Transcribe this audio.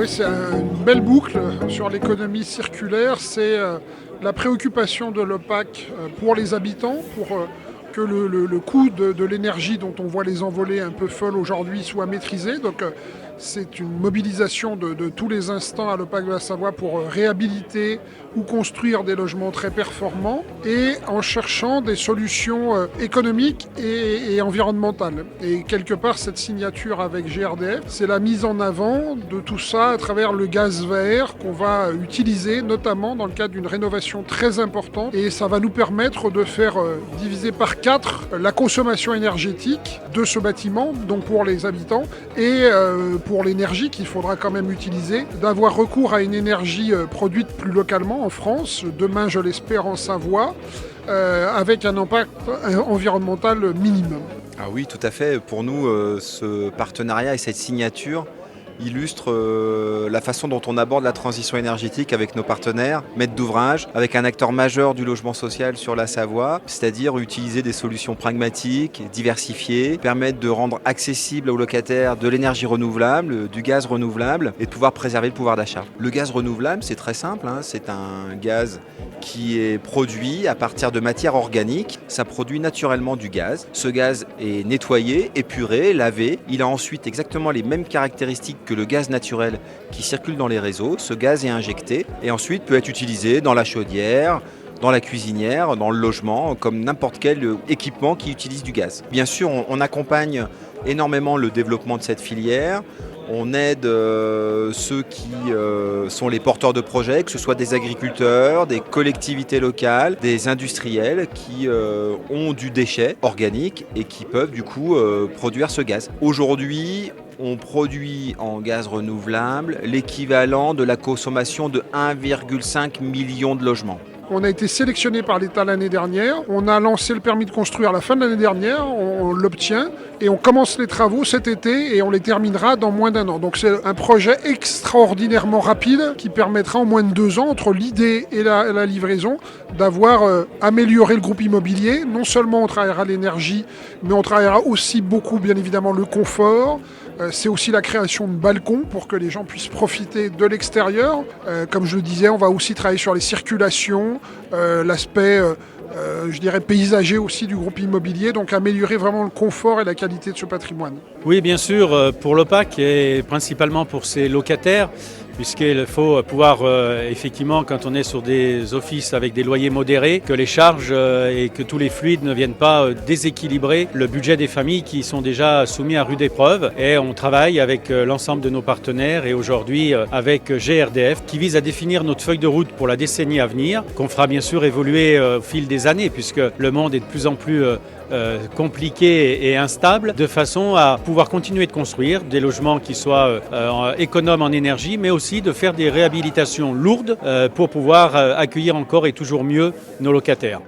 Oui, c'est une belle boucle sur l'économie circulaire. C'est la préoccupation de l'OPAC pour les habitants, pour que le coût de l'énergie dont on voit les envolées un peu folles aujourd'hui soit maîtrisé. Donc c'est une mobilisation de tous les instants à l'OPAC de la Savoie pour réhabiliter ou construire des logements très performants et en cherchant des solutions économiques et environnementales. Et quelque part, cette signature avec GRDF, c'est la mise en avant de tout ça à travers le gaz vert qu'on va utiliser, notamment dans le cadre d'une rénovation très importante. Et ça va nous permettre de faire diviser par 4 la consommation énergétique de ce bâtiment, donc pour les habitants, et pour l'énergie qu'il faudra quand même utiliser, d'avoir recours à une énergie produite plus localement en France, demain je l'espère en Savoie, avec un impact environnemental minimum. Ah oui, tout à fait. Pour nous, ce partenariat et cette signature illustre la façon dont on aborde la transition énergétique avec nos partenaires, maîtres d'ouvrage, avec un acteur majeur du logement social sur la Savoie, c'est-à-dire utiliser des solutions pragmatiques, diversifiées, permettre de rendre accessible aux locataires de l'énergie renouvelable, du gaz renouvelable et de pouvoir préserver le pouvoir d'achat. Le gaz renouvelable, c'est très simple, c'est un gaz qui est produit à partir de matières organiques. Ça produit naturellement du gaz. Ce gaz est nettoyé, épuré, lavé. Il a ensuite exactement les mêmes caractéristiques que le gaz naturel qui circule dans les réseaux. Ce gaz est injecté et ensuite peut être utilisé dans la chaudière, dans la cuisinière, dans le logement, comme n'importe quel équipement qui utilise du gaz. Bien sûr, on accompagne énormément le développement de cette filière. On aide ceux qui sont les porteurs de projets, que ce soit des agriculteurs, des collectivités locales, des industriels qui ont du déchet organique et qui peuvent du coup produire ce gaz. Aujourd'hui, on produit en gaz renouvelable l'équivalent de la consommation de 1,5 million de logements. On a été sélectionné par l'État l'année dernière. On a lancé le permis de construire à la fin de l'année dernière. On l'obtient et on commence les travaux cet été et on les terminera dans moins d'1 an. Donc c'est un projet extraordinairement rapide qui permettra en moins de 2 ans, entre l'idée et la livraison, d'avoir amélioré le groupe immobilier. Non seulement on travaillera l'énergie, mais on travaillera aussi beaucoup, bien évidemment, le confort. C'est aussi la création de balcons pour que les gens puissent profiter de l'extérieur. Comme je le disais, on va aussi travailler sur les circulations, l'aspect, je dirais, paysager aussi du groupe immobilier, donc améliorer vraiment le confort et la qualité de ce patrimoine. Oui, bien sûr, pour l'OPAC et principalement pour ses locataires, puisqu'il faut pouvoir, effectivement, quand on est sur des offices avec des loyers modérés, que les charges et que tous les fluides ne viennent pas déséquilibrer le budget des familles qui sont déjà soumis à rude épreuve. Et on travaille avec l'ensemble de nos partenaires et aujourd'hui avec GRDF qui vise à définir notre feuille de route pour la décennie à venir, qu'on fera bien sûr évoluer au fil des années, puisque le monde est de plus en plus compliqué et instable, de façon à pouvoir continuer de construire des logements qui soient économes en énergie, mais aussi de faire des réhabilitations lourdes pour pouvoir accueillir encore et toujours mieux nos locataires.